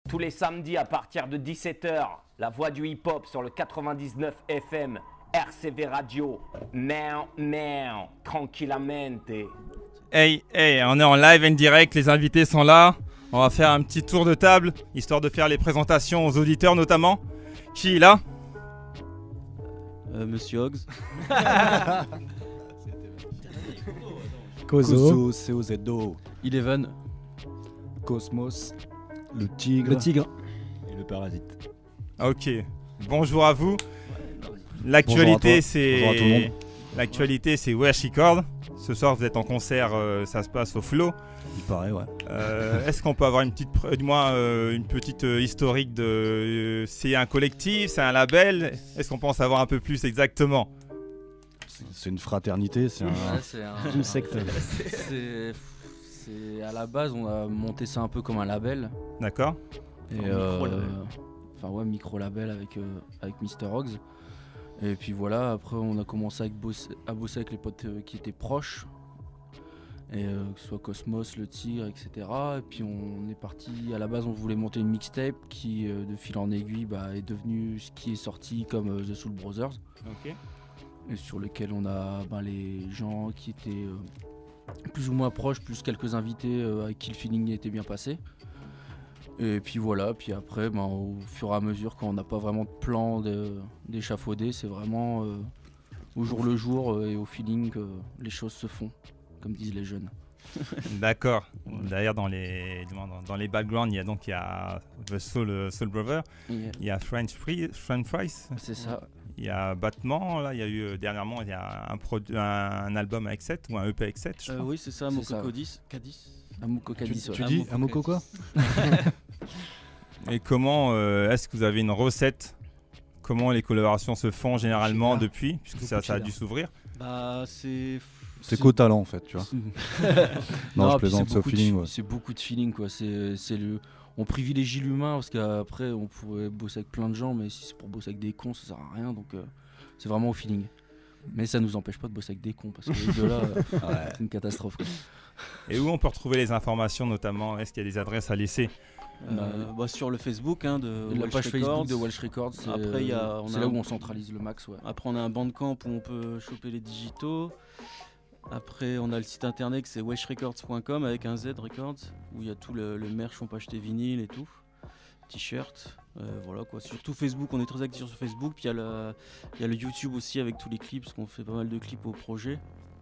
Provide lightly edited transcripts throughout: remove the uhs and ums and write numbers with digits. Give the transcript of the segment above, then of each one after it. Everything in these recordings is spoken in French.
Tous les samedis à partir de 17h, la voix du hip-hop sur le 99 FM, RCV Radio. Merde, tranquillamente. Hey, on est en live en direct, les invités sont là. On va faire un petit tour de table, histoire de faire les présentations aux auditeurs notamment. Qui est là ? Monsieur Hogs. Kozo, COZO, Eleven. Cosmos, le tigre et le parasite. Ok, bonjour à vous. L'actualité Bonjour à tout le monde. L'actualité c'est Wesh Record. Ce soir vous êtes en concert, ça se passe au Flow. Il paraît, ouais. Est-ce qu'on peut avoir une petite historique de... c'est un collectif, c'est un label ? Est-ce qu'on peut en savoir un peu plus exactement ? C'est une fraternité, c'est un... Ouais, c'est une secte. C'est à la base, on a monté ça un peu comme un label. D'accord ? Et micro-label avec Mr. Hogs. Et puis voilà, après on a commencé à bosser avec les potes qui étaient proches. Et que ce soit Cosmos, le Tigre, etc. Et puis on est parti, à la base on voulait monter une mixtape qui de fil en aiguille est devenue ce qui est sorti comme The Soul Brothers. Ok. Et sur lequel on a les gens qui étaient plus ou moins proches, plus quelques invités avec qui le feeling était bien passé. Et puis voilà, puis après au fur et à mesure, quand on n'a pas vraiment de plan d'échafauder, c'est vraiment au jour le jour et au feeling que les choses se font, comme disent les jeunes. D'accord. D'ailleurs dans les backgrounds, il y a The Soul Brother, Yeah. il y a French Fries, C'est ça. il y a Batman, là il y a eu dernièrement il y a un album avec 7 ou un EP avec 7 je crois. Oui, c'est ça, C'est ça. Moko Cadiz. Amouko Cadiz. Tu dis Amoko quoi ? Et comment est-ce que vous avez une recette ? Comment les collaborations se font généralement depuis, puisque ça a dû s'ouvrir ? C'est qu'au talent en fait, tu vois. Non, je puis plaisante, c'est au feeling. Ouais. C'est beaucoup de feeling, quoi. On privilégie l'humain parce qu'après on pourrait bosser avec plein de gens, mais si c'est pour bosser avec des cons, ça sert à rien. Donc c'est vraiment au feeling. Mais ça nous empêche pas de bosser avec des cons parce que les deux là, c'est une catastrophe, quoi. Et où on peut retrouver les informations notamment ? Est-ce qu'il y a des adresses à laisser ? Sur le Facebook de La Welsh page Facebook Records. de Welsh Records, c'est Après, c'est là où on centralise le max. Ouais. Après, on a un bandcamp où on peut choper les digitaux. Après, on a le site internet, c'est weshrecords.com avec un Z Records, où il y a tout le merch, on peut acheter vinyle et tout, t-shirt, voilà quoi. Surtout Facebook, on est très actifs sur Facebook. Puis il y a le YouTube aussi avec tous les clips, parce qu'on fait pas mal de clips au projet.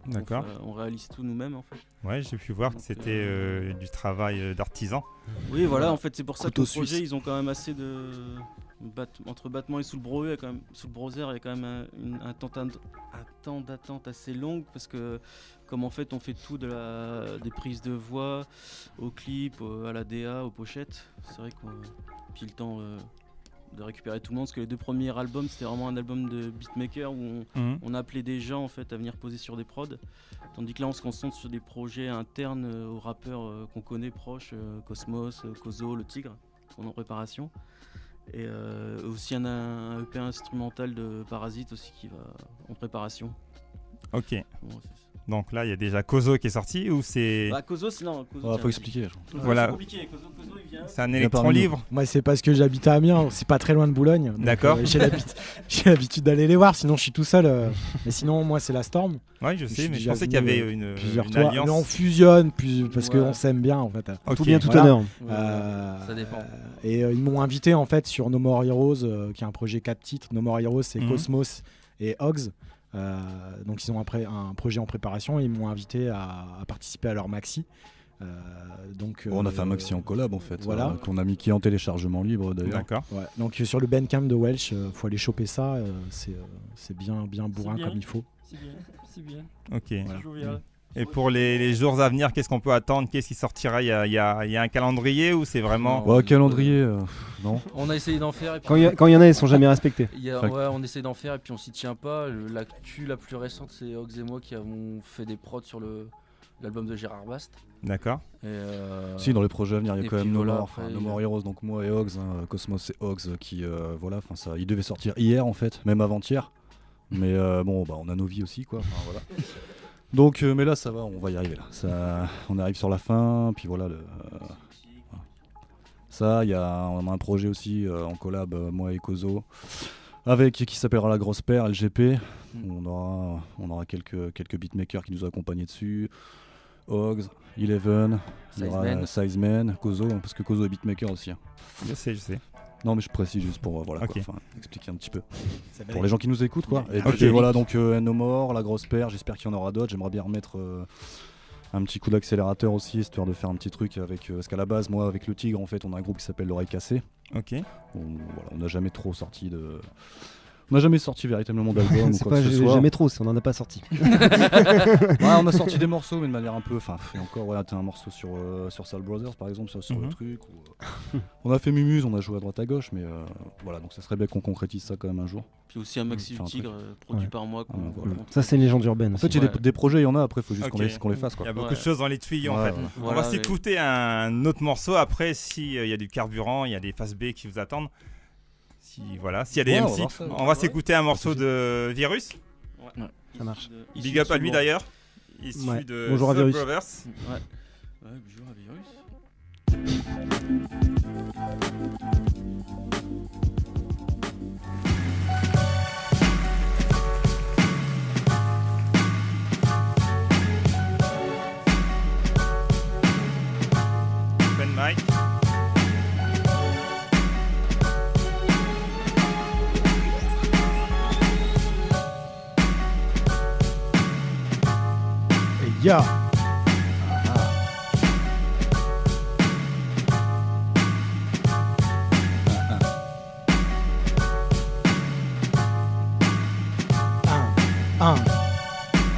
D'accord. On réalise tout nous-mêmes en fait. Ouais, j'ai pu voir que c'était du travail d'artisan. Oui, voilà, en fait, c'est pour ça que Couteau le projet, suisse. ils ont quand même assez de. Entre Batman et Soul Brother, il y a quand même un temps d'attente assez long parce que, comme en fait, on fait tout des prises de voix au clip, à la DA, aux pochettes. C'est vrai qu'on. Puis le temps de récupérer tout le monde parce que les deux premiers albums, c'était vraiment un album de beatmaker où on appelait des gens en fait à venir poser sur des prods. Tandis que là, on se concentre sur des projets internes aux rappeurs qu'on connaît proches, Cosmos, Kozo, le Tigre, qui sont en préparation. Et aussi un EP instrumental de Parasite aussi qui va en préparation. Ok. Bon, Donc là, il y a déjà Kozo qui est sorti ou c'est... Kozo, c'est non. Kozo, Faut expliquer. Voilà. C'est compliqué. Kozo, il vient. C'est un vient électron parmi nous. libre. Moi, c'est parce que j'habite à Amiens, c'est pas très loin de Boulogne. Donc, D'accord. J'ai l'habitude d'aller les voir, sinon je suis tout seul. Mais sinon, moi, c'est la Storm. Ouais, je Je sais, suis mais je déjà pensais qu'il y venu, avait une Fois. alliance. Là, on fusionne parce Ouais. qu'on s'aime bien en fait. Ok. Tout bien, tout Voilà. honneur. Ça dépend. Et ils m'ont invité en fait sur No More Heroes, qui est un projet 4 titres. No More Heroes, c'est Cosmos et Hogs. Donc ils ont un projet en préparation et ils m'ont invité à participer à leur maxi. On a fait un maxi en collab en fait, voilà. qu'on a mis qui est en téléchargement libre d'ailleurs. D'accord. Ouais. Donc sur le Bandcamp de Welsh, faut aller choper ça. C'est bien bourrin bien. comme il faut. C'est bien. Ok. Jovial. Et pour les jours à venir, qu'est-ce qu'on peut attendre ? Qu'est-ce qui sortira ? Il y a un calendrier ou c'est vraiment... Ouais, calendrier, non. On a essayé d'en faire. Et puis Quand il y en a, ils sont jamais respectés. on essaie d'en faire et puis on s'y tient pas. L'actu la plus récente, c'est Hogs et moi qui avons fait des prods sur l'album de Gérard Bast. D'accord. Et, Si, dans les projets à venir, il y a et quand même puis No voilà, More, après, No More Heroes, donc moi et Hogs, Cosmos et Hogs, qui, il devait sortir hier en fait, même avant-hier. Mais on a nos vies aussi, quoi. Enfin, voilà. Donc, mais là, ça va, on va y arriver là. On arrive sur la fin, puis voilà, Ça, on a un projet aussi en collab, moi et Kozo, qui s'appellera La Grosse Paire, LGP. On aura quelques beatmakers qui nous accompagnent dessus. Hogs, Eleven, Sizeman, Kozo, parce que Kozo est beatmaker aussi. Hein. Je sais. Non mais je précise juste pour Ok. expliquer un petit peu. Pour les gens qui nous écoutent quoi. Et Ok. puis voilà, donc No More, La Grosse Paire, j'espère qu'il y en aura d'autres. J'aimerais bien remettre un petit coup d'accélérateur aussi, histoire de faire un petit truc avec... parce qu'à la base, moi avec le Tigre, en fait, on a un groupe qui s'appelle L'Oreille Cassée. Ok. On n'a jamais trop sorti de... On n'a jamais sorti véritablement d'album ou C'est quoi pas que ce soit. jamais trop, on en a pas sorti. Ouais, on a sorti des morceaux, mais de manière un peu... Enfin, et encore, ouais, t'as un morceau sur Soul Brothers, par exemple, sur le truc. On a fait Mumuse, on a joué à droite à gauche, mais voilà, donc ça serait bien qu'on concrétise ça quand même un jour. Puis aussi un Maxi du Tigre produit par moi. Voilà. Ça, c'est une légende urbaine. En fait, il y a des projets, il y en a, après, il faut juste qu'on les fasse. Quoi. Il y a beaucoup de choses dans les tuyaux en fait. On va s'écouter un autre morceau après, s'il y a du carburant, il y a des phases B qui vous attendent. S'il y a des MC, on va s'écouter un morceau de Virus. Ouais, ça marche. Big up à lui d'ailleurs. Issu de Bonjour à Soul Virus. Brothers. Bonjour à Virus. Ben Mike. Ya.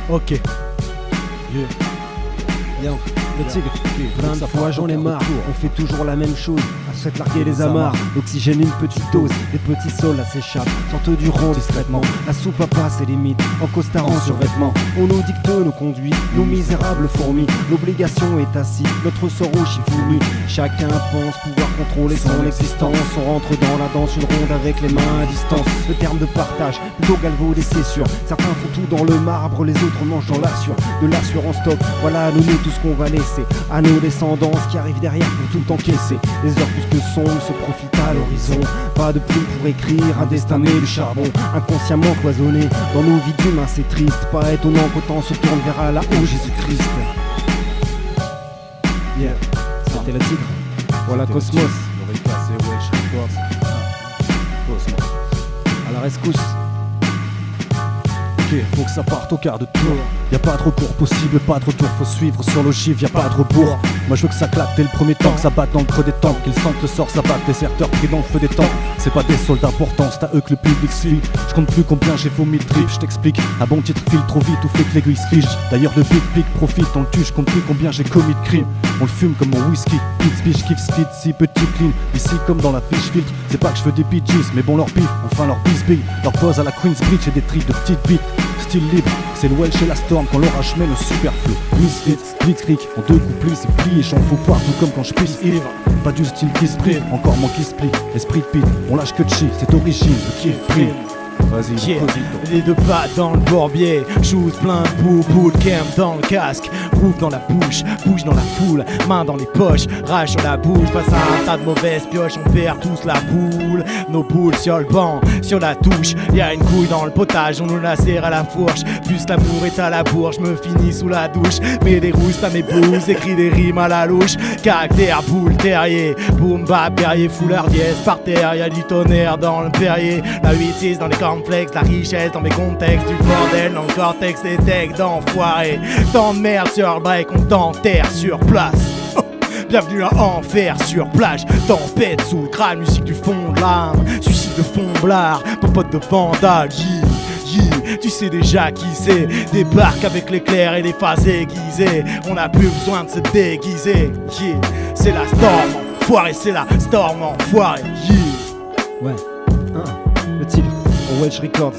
Ok. Bien. Le Tigre, 20 fois j'en ai marre, on fait toujours la même chose, à se fait larguer les amarres, oxygène une petite dose, des petits sols s'échappent, sortent du rond discrètement, la soupe a pas ses limites, en costard en survêtement, on nous dicte nos conduits, nos misérables fourmis, l'obligation est assise, notre sort au chiffouille, chacun pense pouvoir contrôler son existence, on rentre dans la danse, une ronde avec les mains à distance, le terme de partage, plutôt galvaudé c'est sûr, certains font tout dans le marbre, les autres mangent dans l'assure, de l'assurance top, voilà nous tout ce qu'on va laisser à nos descendants qui arrivent derrière pour tout encaisser. Les heures plus que sombres se profitent à l'horizon. Pas de plume pour écrire un destin né du charbon, inconsciemment cloisonné dans nos vies d'humains, c'est triste. Pas étonnant qu'autant se tourne vers là-haut Jésus-Christ. Yeah, c'était le Tigre. Voilà Cosmos. L'Oreille Cassée, Welsh Records. Cosmos. À la rescousse. Ok, faut que ça parte au quart de tour. Y'a pas de recours possible, pas de retour, faut suivre sur l'ogive, y'a pas de rebours. Moi je veux que ça claque dès le premier temps, que ça batte dans le creux des temps, qu'ils sentent le sort, ça batte, déserteurs pris dans le feu des temps. C'est pas des soldats portants, c'est à eux que le public se fie. Je compte plus combien j'ai vomi de trip, je t'explique. À bon titre file trop vite ou fait que l'aiguille se fige. D'ailleurs le big pic profite, on le tue, je compte plus combien j'ai commis de crimes. On le fume comme mon whisky, pitch bitch kiff speed, si petit clean. Ici comme dans la fiche filtre, c'est pas que je veux des bitches, mais bon leur pif, enfin leur bisbille. Leur pose à la Queensbridge et des tricks de petites bites. Style libre, c'est le Welsh et la Storm quand l'orage met le super flow. Misfits, Blitzkrieg, en deux couplets c'est plié, j'en fous partout comme quand je pisse ivre. Pas du style qui se prie, encore moins qui se plie. Esprit de pit, on lâche que de chi, c'est origine, le kiff prime. Vas-y, Yeah. Les deux pattes dans le bourbier, shoes plein de boue, bootcamp dans le casque, groove dans la bouche, bouge dans la foule, main dans les poches, rage sur la bouche, face à un tas de mauvaises pioches, on perd tous la boule, nos boules sur le banc, sur la touche, y'a une couille dans le potage, on nous la serre à la fourche, plus l'amour est à la bourge, me finis sous la douche, mets des rousses à mes blouses, écris des rimes à la louche, caractère, boule, terrier, boum, bap, perrier, foulard, dièse, par terre, y'a du tonnerre dans le perrier, la 8-6 dans les complexe, la richesse dans mes contextes, du bordel dans le cortex, des techs d'enfoirés. Tant de merde sur le break, on t'enterre sur place. Bienvenue à Enfer sur plage, tempête sous le crâne, musique du fond de l'âme, suicide de fond blard, ton pote de vandale, tu sais déjà qui c'est, débarque avec l'éclair et les phases aiguisées, on n'a plus besoin de se déguiser, c'est la storm enfoiré, c'est la storm enfoiré, Ouais, le Tigre, au Welsh Records.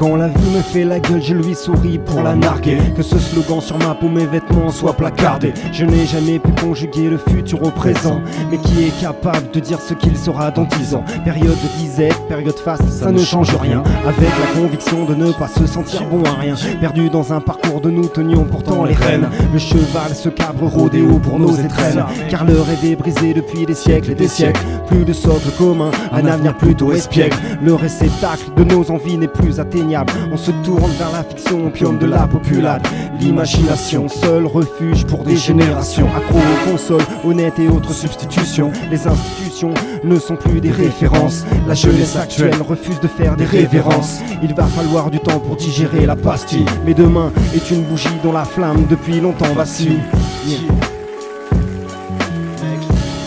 Quand la vie me fait la gueule, je lui souris pour la narguer. Que ce slogan sur ma peau, mes vêtements soit placardé. Je n'ai jamais pu conjuguer le futur au présent, mais qui est capable de dire ce qu'il sera dans 10 ans. Période de disette, période faste, ça ne change rien. Avec la conviction de ne pas se sentir bon à rien. Perdu dans un parcours de nous tenions pourtant les rênes. Le cheval se cabre rodéo pour nos étrennes. Car l'heure est débrisée depuis des siècles et des siècles. Plus de socle commun, un avenir plutôt espiègle. Le réceptacle de nos envies n'est plus atteignable. On se tourne vers la fiction, opium de la populade. L'imagination, seul refuge pour des générations. Accro aux consoles, honnêtes et autres substitutions. Les institutions ne sont plus des références. La jeunesse actuelle refuse de faire des révérences. Il va falloir du temps pour digérer la pastille. Mais demain est une bougie dont la flamme depuis longtemps vacille.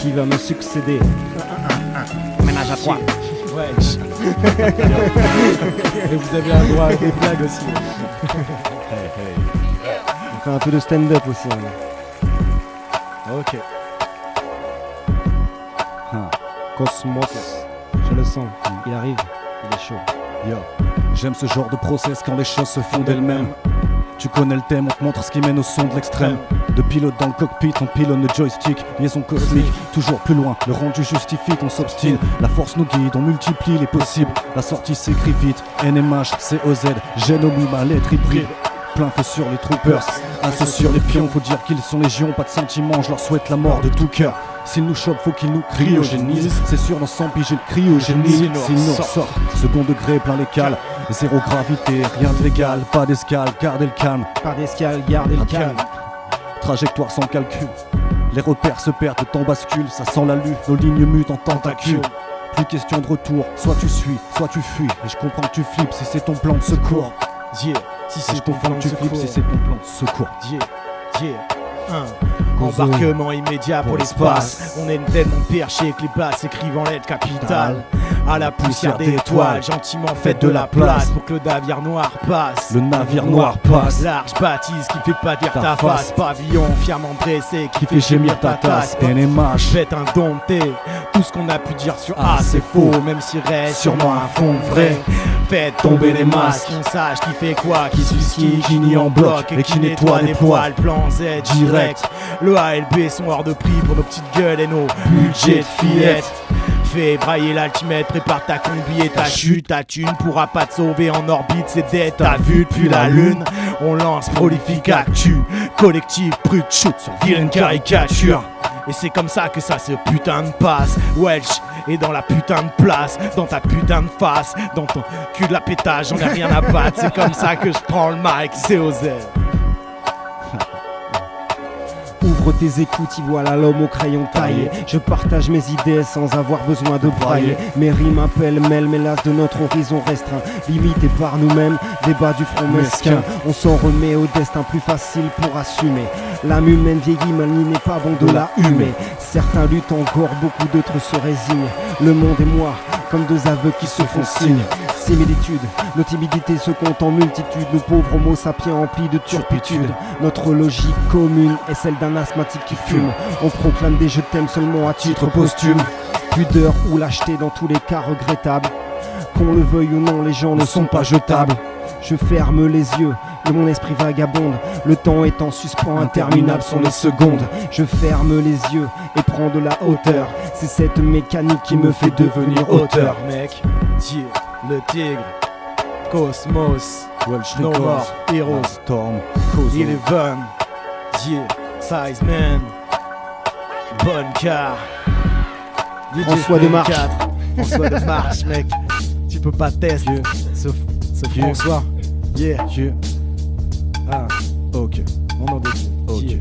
Qui va me succéder? Ménage à trois. Ouais. Et vous avez un droit à des blagues aussi. On fait un peu de stand-up aussi. Ok. Cosmos, je le sens, il arrive, il est chaud. Yo, j'aime ce genre de process quand les choses se font d'elles-mêmes. Tu connais le thème, on te montre ce qui mène au son de l'extrême. De pilote dans le cockpit, on pilonne le joystick. Liaison cosmique, toujours plus loin. Le rendu justifie qu'on s'obstine. La force nous guide, on multiplie les possibles. La sortie s'écrit vite. NMH, COZ, génomie, ma lettre hybride. Plein feu sur les troopers, assaut sur les pions. Faut dire qu'ils sont légions, pas de sentiments. Je leur souhaite la mort de tout cœur. S'ils nous chopent, faut qu'ils nous cryogénisent. C'est sûr, dans 100 piges, j'ai le cryogénie. S'ils nous ressortent, second degré, plein les cales. Zéro gravité, rien de légal. Pas d'escale, gardez le calme. Pas d'escale, gardez le calme. Trajectoire sans calcul. Les repères se perdent, le temps bascule. Ça sent la lutte, nos lignes mutent en tentacules. Plus question de retour, soit tu suis, soit tu fuis. Et je comprends que tu flippes si c'est ton plan de secours. Yeah, si Et je comprends que tu flippes si c'est ton plan de secours. Embarquement immédiat pour l'espace. On est tellement perché que les basses écrivent en lettres capitales. À la poussière d'étoiles, gentiment faites de la place pour que le navire noir passe. Le navire noir passe. Large bâtisse qui fait pas dire ta face. Pavillon fièrement dressé qui Qui fait gémir ta tasse. NMH. Faites indompté. Tout ce qu'on a pu dire sur A c'est faux. Même s'il reste sûrement un fond vrai. Faites tomber les masques. Qu'on sache qui fait quoi, qui suit qui nie en bloc et qui nettoie des poils. Plan Z direct. Le A et le B sont hors de prix pour nos petites gueules et nos budgets de fillettes. Fais brailler l'altimètre, prépare ta combi et ta chute. Ta thune pourra pas te sauver en orbite, c'est dead. T'as vu depuis la lune, on lance prolifique actu. Collectif brut shoot sur vilaine caricature. Et c'est comme ça que ça se putain de passe. Welch est dans la putain de place, dans ta putain de face, dans ton cul de la pétage, j'en ai rien à battre. C'est comme ça que je prends le mic, c'est aux ailes. Ouvre tes écoutes, y voilà l'homme au crayon taillé. Je partage mes idées sans avoir besoin de brailler. Mes rimes appellent mêlent, mais l'as de notre horizon restreint. Limité par nous-mêmes, débat du front mesquin. On s'en remet au destin plus facile pour assumer. L'âme humaine vieillit, mal n'y n'est pas bon de la humer. Certains luttent encore, beaucoup d'autres se résignent. Le monde est moi, comme deux aveux qui se font signe. Similitude, nos timidités se comptent en multitude. Nous pauvres homo sapiens emplis de turpitude. Notre logique commune est celle d'un asthmatique qui fume. On proclame des je t'aime seulement à titre posthume. Pudeur ou lâcheté dans tous les cas regrettables. Qu'on le veuille ou non, les gens ne sont pas jetables. Je ferme les yeux, mon esprit vagabonde. Le temps est en suspens, interminable sont les secondes. Je ferme les yeux et prends de la hauteur. C'est cette mécanique qui me fait devenir auteur. Mec, Dieu, le tigre, Cosmos, Welsh No More Records, Heroes, Storm, Eleven, Dieu, Size Man, Bonne car, François de Marche. François de Marche, mec. Tu peux pas tester, sauf Dieu. François. Yeah. Dieu. Ah, Ok. mon nom de Dieu. Ok. Dieu.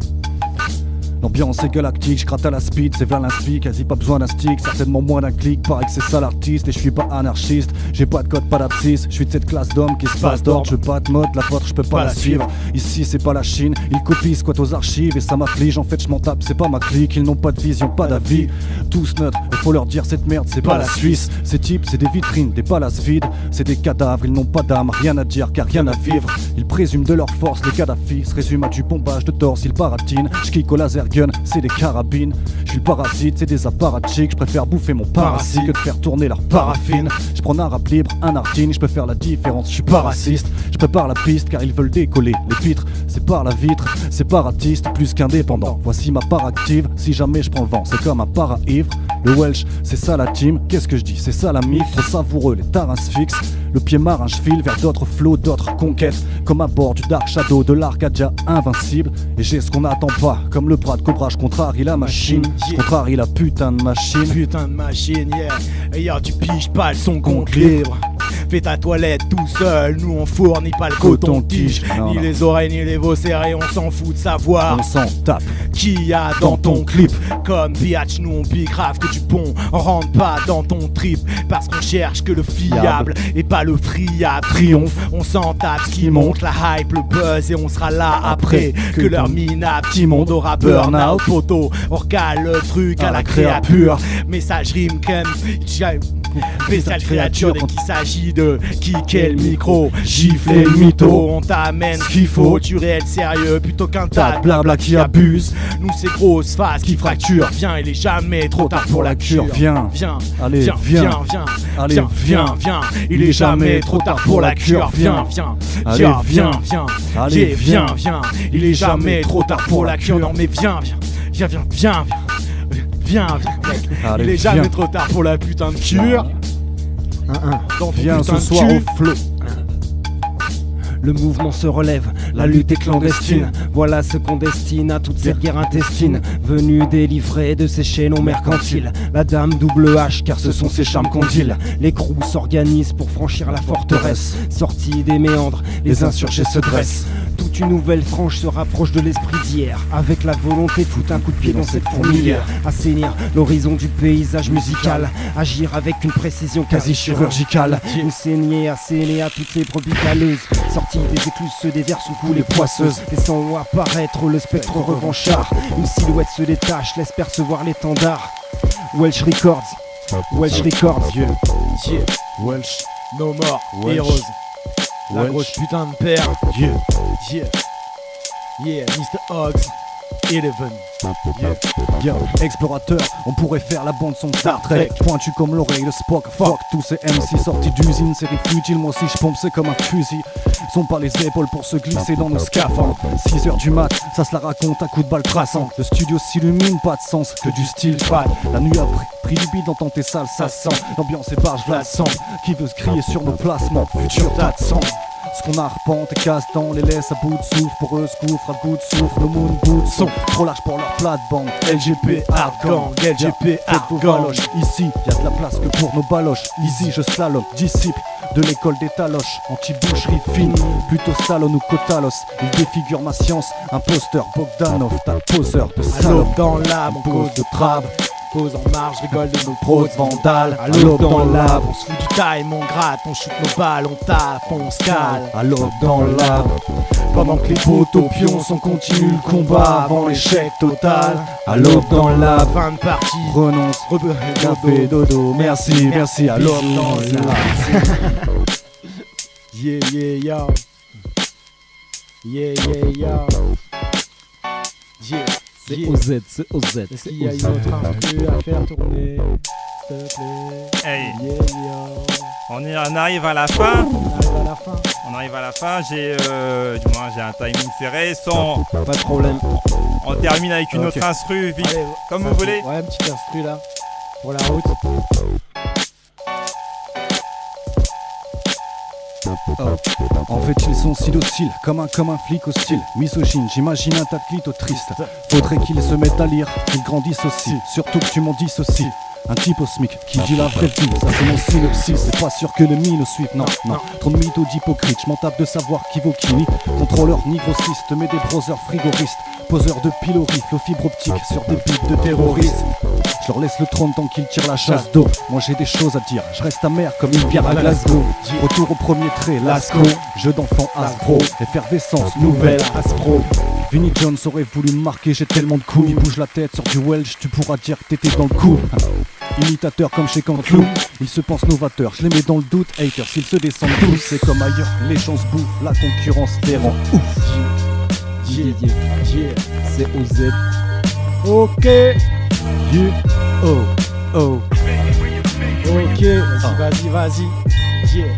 L'ambiance est galactique, je gratte à la speed, c'est vers l'inspi, quasi pas besoin d'un stick, certainement moins d'un clic, paraît que c'est ça l'artiste, et je suis pas anarchiste, j'ai pas de code, pas d'abscisse, je suis de cette classe d'hommes qui se passe d'ordre, je veux pas de mode, la vôtre je peux pas la suivre, ici c'est pas la Chine, ils copient squat aux archives, et ça m'afflige, en fait je m'en tape, c'est pas ma clique, ils n'ont pas de vision, pas d'avis, tous neutres, il faut leur dire cette merde, c'est pas la Suisse, ces types c'est des vitrines, des palaces vides, c'est des cadavres, ils n'ont pas d'âme, rien à dire car rien à vivre, ils présument de leur force, les Kadhafi se résument à du pompage de torse, ils baratinent, je kick au laser gun, c'est des carabines. Je suis le parasite, c'est des apparatchiks. Je préfère bouffer mon parasite que de faire tourner leur paraffine. Je prends un rap libre, un artine, je peux faire la différence. Je suis pas raciste, je prépare la piste car ils veulent décoller. Les pitres, c'est par la vitre, séparatiste plus qu'indépendant. Voici ma part active, si jamais je prends le vent, c'est comme un para-ivre. Le Welsh, c'est ça la team, qu'est-ce que je dis, c'est ça la mif. Trop savoureux, les tarins fixes. Le pied marin, je file vers d'autres flots, d'autres conquêtes. Comme à bord du Dark Shadow, de l'Arcadia invincible. Et j'ai ce qu'on n'attend pas, comme le bras de Cobra, je contrarie la machine. Je contrarie la putain de machine. Putain de machine, yeah. Et tu piges pas le son compte libre. Fais ta toilette tout seul, nous on fournit pas le coton-tige. Ni les oreilles ni les veaux serrés, on s'en fout de savoir. On s'en tape. Qui y a dans ton clip? Comme biatch, nous on bicrave que du bon. On rentre pas dans ton trip parce qu'on cherche que le fiable et pas le friable. Triomphe, on s'en tape ce qui monte, la hype, le buzz et on sera là après. Que leur minable, petit monde aura burn-out. Photo, on recale le truc à la créature. Message rime comme spécial créature dès qu'il s'agit de kicker le micro, gifler le mytho. On t'amène ce qu'il faut, du réel sérieux plutôt qu'un tas de blabla qui abuse. Nous c'est grosse phase qui fracture. Viens, il est jamais trop tard pour la cure. Viens, viens, allez, viens, viens, viens, allez, viens, viens, viens. Il est jamais trop tard pour la cure. Viens, viens, allez, viens, viens, allez, viens, viens. Il est jamais trop tard pour la cure. Non mais viens, viens, viens, viens, viens, viens, mec. Il est jamais trop tard pour la putain de cure. Viens ce soir au flot. Le mouvement se relève, la lutte est clandestine. Voilà ce qu'on destine à toute cette guerre intestine, venue délivrer de ces chaînons mercantiles. La dame double H, car ce sont ces charmes qu'on deal. Les crews s'organisent pour franchir la forteresse. Sortis des méandres, les insurgés se dressent. Toute une nouvelle frange se rapproche de l'esprit d'hier, avec la volonté de foutre un coup de pied dans cette fourmilière. Assainir l'horizon du paysage musical, agir avec une précision quasi chirurgicale. Nous saigner, asséner à toutes les brebis galeuses, sortis des écluses se déversent sous coulées poisseuses, laissant apparaître le spectre revanchard. Une silhouette se détache, laisse percevoir l'étendard. Welsh Records, Welsh Records, Welsh, no more, heroes. La grosse putain de paire. Yeah, Mr. Hogs, 11. Yo, explorateur, on pourrait faire la bande son Star Trek. Pointu comme l'oreille de Spock, fuck tous ces MC sortis d'usine. C'est futile, moi aussi je pompe, c'est comme un fusil. Sont pas les épaules pour se glisser dans nos scaphandres. 6h du mat, ça se la raconte à coups de balle traçante. Le studio s'illumine, pas de sens, que du style fade. La nuit a pris du bide dans tes salles, ça sent. L'ambiance est barge, je la sens. Qui veut se crier sur nos placements, futur tas de sang. Ce qu'on arpente et casse dans les laisse à bout de souffle. Pour eux, ce couvre à bout de souffle. Nos moon boots sont trop larges pour leur plate-bande. LGP hardgang, LGP hardgang. Ici, y'a de la place que pour nos baloches. Easy, je slalom, disciple de l'école des taloches. Anti-boucherie fine, plutôt Stallone ou Kotalos. Il défigure ma science, imposteur Bogdanov. T'as poseur de salope dans l'âme, on cause de trave. Pose en marge, rigole de nos pros vandales. À l'aube dans l'arbre, on se fout du time, on gratte, on shoot nos balles, on tape, on se cale. À l'aube dans l'arbre, pendant que les poteaux pions on continue le combat avant l'échec total. À l'aube dans l'arbre, fin de partie, renonce, café, dodo, merci, merci. À l'aube dans l'arbre. Yeah, yeah, yo. Yeah, yeah, yo. Yeah. C'est OZ, c'est OZ. Est-ce qu'il y a une autre instru à faire tourner, s'il te plaît? Hey. Yeah, yo. On arrive à la fin. On arrive à la fin. J'ai un timing serré. Pas de problème. On termine avec une autre instru, vite. Allez, comme vous voulez. Ouais, un petit instru là, pour la route. En fait ils sont si dociles, comme un flic hostile. Misogyne, j'imagine un tas de clitos tristes. Faudrait qu'ils se mettent à lire, qu'ils grandissent aussi. Surtout que tu m'en dissocies. Un type au SMIC qui dit la vraie vie, ça c'est mon synopsis. C'est pas sûr que le mine le suive, non. Trop de mythos d'hypocrites, j'm'en tape de savoir qui vaut qui nie. Contrôleur ni grossiste, mais des browsers frigoristes. Poseurs de pylorifles aux fibres optiques sur des buts de terroristes. Je leur laisse le trône tant qu'ils tirent la chasse d'eau. Moi j'ai des choses à dire, je reste amer comme une bière à Glasgow. Retour au premier trait, Lasco. Jeu d'enfant Aspro, effervescence, nouvelle Aspro. Vinnie Jones aurait voulu me marquer, j'ai tellement de couilles. Bouge la tête sur du Welsh, tu pourras dire que t'étais dans le coup. Imitateur comme chez Canteloup, ils se pensent novateurs, je les mets dans le doute. Haters, s'ils se descendent tous, c'est comme ailleurs, les gens se bouffent, la concurrence les rend ouf. C'est OZ. Ok. Oh. Ok, vas-y. Yeah.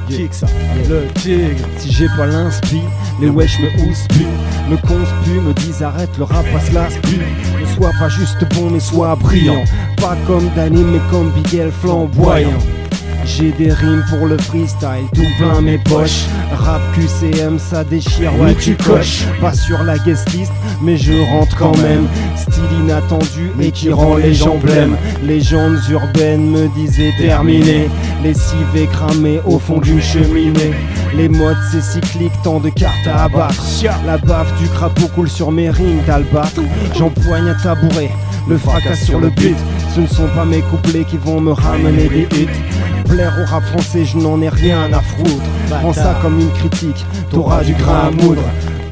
Kick ça. Le tigre, si j'ai pas l'inspi, les wesh me houspent, me conspuent, me disent arrête, le rap passe l'aspi. Ne sois pas juste bon mais sois brillant, pas comme Danny mais comme Bigel flamboyant. J'ai des rimes pour le freestyle, tout plein mes poches. Rap QCM, ça déchire, ouais tu coches. Pas sur la guest list, mais je rentre quand même. Style inattendu et qui rend les gens blêmes. Légendes urbaines me disaient terminé. Lessivé cramé au fond d'une cheminée. Les modes c'est cyclique, tant de cartes à abattre. La baffe du crapaud coule sur mes rings d'albâtre. J'empoigne un tabouret, le fracas sur le beat. Ce ne sont pas mes couplets qui vont me ramener des hits. Plaire au rap français, je n'en ai rien à foutre. Prends ça comme une critique, t'auras du grain à moudre.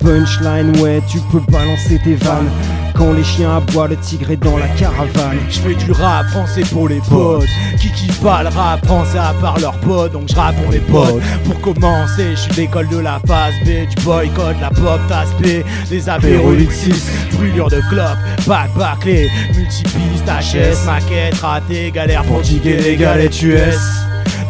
Punchline, ouais, tu peux balancer tes vannes. Quand les chiens aboient, le tigre est dans la caravane. Je fais du rap français pour les potes qui kiffent pas le rap français à part leurs potes. Donc je rappe pour les potes. Pour commencer, je suis de l'école de la passe B, du boycott, la pop tasse B, des apéros X6, brûlure de clope, bac bâclé, multipiste, HS, maquette, raté, galère pour diguer les galettes US.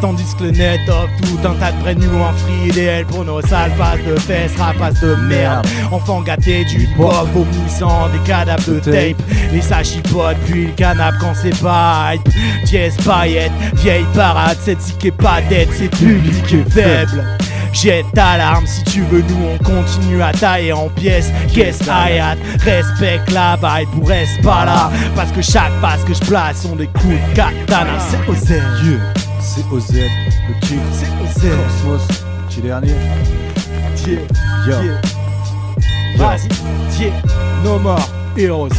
Tandis que le net offre tout un tas de brand new en free idéal pour nos sales faces de fesses, rapaces de merde. Enfants gâtés du pop, vomissant des cadavres de tape. Et ça chipote puis le canap quand c'est pas hype. Dièse paillette, vieille parade, cette zik est pas dette, c'est public et faible. Jette ta larme si tu veux, nous on continue à tailler en pièces. Qu'est-ce hayat, respecte la vibe ou reste pas là. Parce que chaque passe que je place sont des coups de katana. C'est OZ, c'est OZ, le tigre, c'est OZ, Cosmos, petit dernier. Vas-y, no more heroes.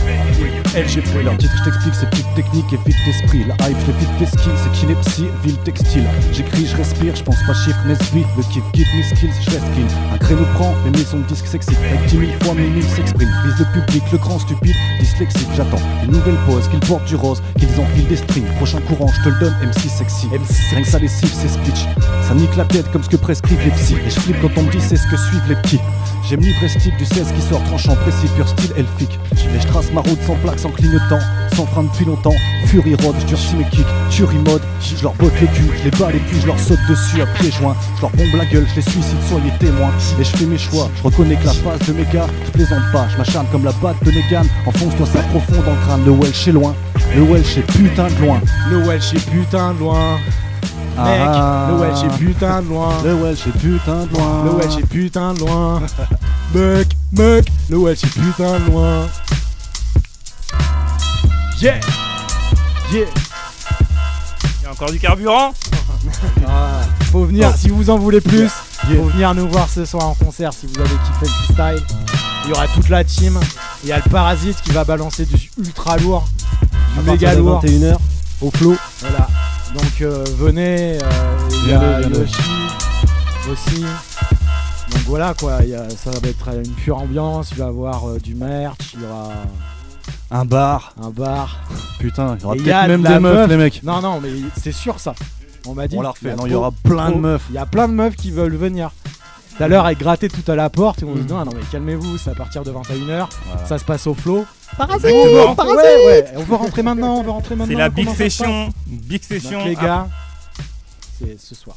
LGP. Leur titre, je t'explique, c'est petite technique et vite d'esprit. La hype, je l'ai vite fait skill, c'est kinepsie, ville textile. J'écris, je respire, je pense pas chiffre, Nesby. Le kiff, guide mes skills, je reste clean. Un créneau prend, les maisons de disques sexy. Avec 10 000 fois, mes mille s'expriment. Vise le public, le grand stupide, dyslexique. J'attends une nouvelle pause, qu'ils portent du rose, qu'ils enfilent des strings. Prochain courant, je te le donne, MC sexy. Rien que ça, les cibles, c'est speech. Ça nique la tête comme ce que prescrivent les psys. Et je flippe quand on me dit c'est ce que suivent les petits. J'aime livrer style du 16 qui sort tranchant, précis, pur style elfique. Et je trace ma route sans plaque, sans clignotant, sans frein depuis longtemps. Fury road, je durcis mes kicks, tuerie mode. Je leur botte le cul, je les bats et puis je leur saute dessus à pieds joints. Je leur bombe la gueule, je les suicide, soyez témoins. Et je fais mes choix, je reconnais que la phase de mes gars, je plaisante pas, je m'acharne comme la batte de Negan. Enfonce-toi ça profond dans le crâne, le Welsh est loin. Le Welsh est putain de loin. Le Welsh est putain de loin. Mec, le Welsh est putain de loin. Le Welsh est putain de loin. Le Welsh est putain de loin. Mec, le Welsh est putain de loin. Yeah. Il y a encore du carburant. Faut venir, si vous en voulez plus, faut venir nous voir ce soir en concert si vous avez kiffé le freestyle. Il y aura toute la team. Il y a le Parasite qui va balancer du ultra lourd, du méga lourd. 21h au flow. Voilà. Donc venez, il y a Yoshi aussi. Donc voilà quoi, ça va être une pure ambiance, il va y avoir du merch, il y aura un bar. Putain, il y aura peut-être même des meufs les mecs. Non mais c'est sûr ça. On m'a dit. On l'a refait, non il y aura plein de meufs. Il y a plein de meufs qui veulent venir. Tout à l'heure elle grattait tout à la porte et on se dit non mais calmez-vous, c'est à partir de 21h, voilà. Ça se passe au flow. Parasite. Ouais, on veut rentrer maintenant, C'est la big session. Donc, les gars, c'est ce soir.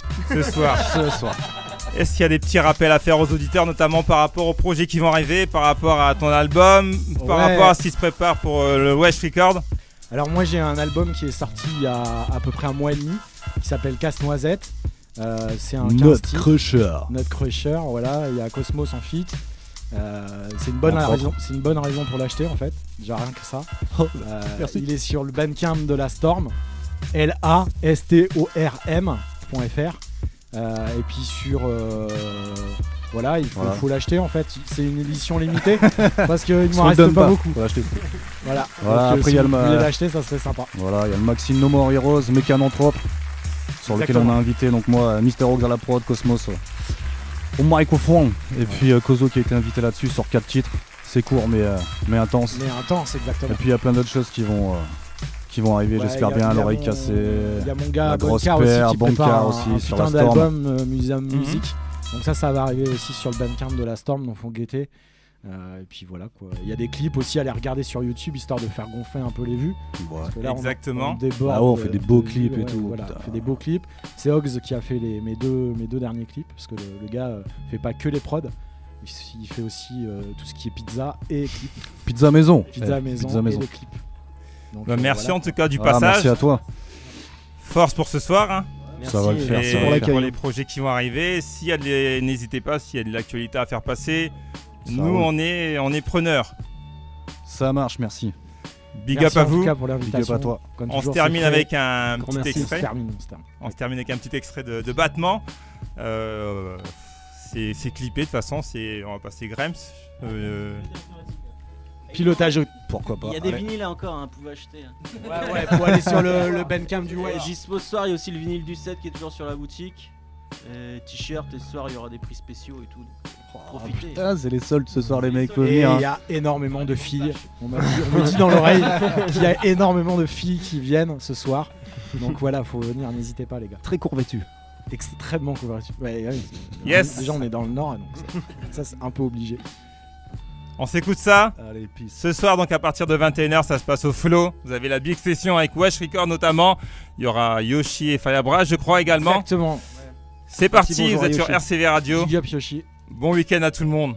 Est-ce qu'il y a des petits rappels à faire aux auditeurs, notamment par rapport aux projets qui vont arriver, par rapport à ton album, par rapport à ce qui se prépare pour le Wesh Record? Alors moi j'ai un album qui est sorti il y a à peu près un mois et demi, qui s'appelle Casse-Noisette. C'est un Note Crusher, voilà, il y a Cosmos en feat. C'est une bonne raison pour l'acheter en fait, déjà rien que ça. Il est sur le Bandcamp de la Storm, LASTORM.fr, et puis sur voilà, il faut l'acheter en fait, c'est une édition limitée parce qu'il ne m'en reste pas beaucoup. Voilà. Donc, après si il y a vous voulez l'acheter, ça serait sympa. Voilà, il y a le Maxime No More Heroes, Mécananthrope, sur lequel on a invité donc moi Mister Ox à la prod, Cosmos au microphone, et puis Kozo qui a été invité là-dessus sur 4 titres. C'est court mais intense. Mais intense, exactement. Et puis il y a plein d'autres choses qui vont arriver, j'espère bien, l'oreille cassée. Il y a mon gars la grosse Bonkar paire, aussi qui prépare aussi un sur la putain Storm. d'album Museum Music. Donc ça va arriver aussi sur le Bandcamp de la Storm, donc faut guetter. Et puis voilà quoi. Il y a des clips aussi à aller regarder sur YouTube histoire de faire gonfler un peu les vues. Parce que là, exactement. On déborde, Ah ouais, on fait des beaux clips et tout. Voilà, Putain. on fait des beaux clips. C'est Hogs qui a fait mes deux derniers clips parce que le gars fait pas que les prods. Il fait aussi tout ce qui est pizza et clips. Pizza maison. Pizza maison et les clips. Donc, merci voilà. en tout cas du passage. Merci à toi. Force pour ce soir. Hein. Ça va le faire. Et Ça va pour les projets qui vont arriver, n'hésitez pas, s'il y a de l'actualité à faire passer, nous on est preneurs. Ça marche, merci. Big Merci up à en tout vous. cas pour l'invitation. Big up à toi. Comme On se toujours, termine c'est fait. avec un petit Merci. extrait. On se termine avec un petit extrait de Battement. C'est clippé de toute façon, on va passer Grams. Pilotage. Pourquoi pas. Il y a des vinyles là encore, vous pouvez acheter. Ouais, faut aller sur le Bandcamp du Ouais, Web. dispo ce soir, il y a aussi le vinyle du 7 qui est toujours sur la boutique. T-shirt, et ce soir il y aura des prix spéciaux et tout. Donc, profitez. Putain, c'est les soldes ce soir, les mecs. Faut Et venir. il y a énormément de filles. On me dit dans l'oreille qu'il y a énormément de filles qui viennent ce soir. Donc voilà, faut venir, n'hésitez pas les gars. Très court vêtu. Extrêmement couverture. Ouais, Yes. Déjà on est dans le nord, donc ça c'est un peu obligé. On s'écoute ça. Allez, peace. Ce soir, donc à partir de 21h, ça se passe au Flow. Vous avez la big session avec Wesh Record notamment. Il y aura Yoshi et Firebra, je crois également. Exactement. C'est parti, bonjour vous êtes à sur Yoshi. RCV Radio. Big up Yoshi. Bon week-end à tout le monde.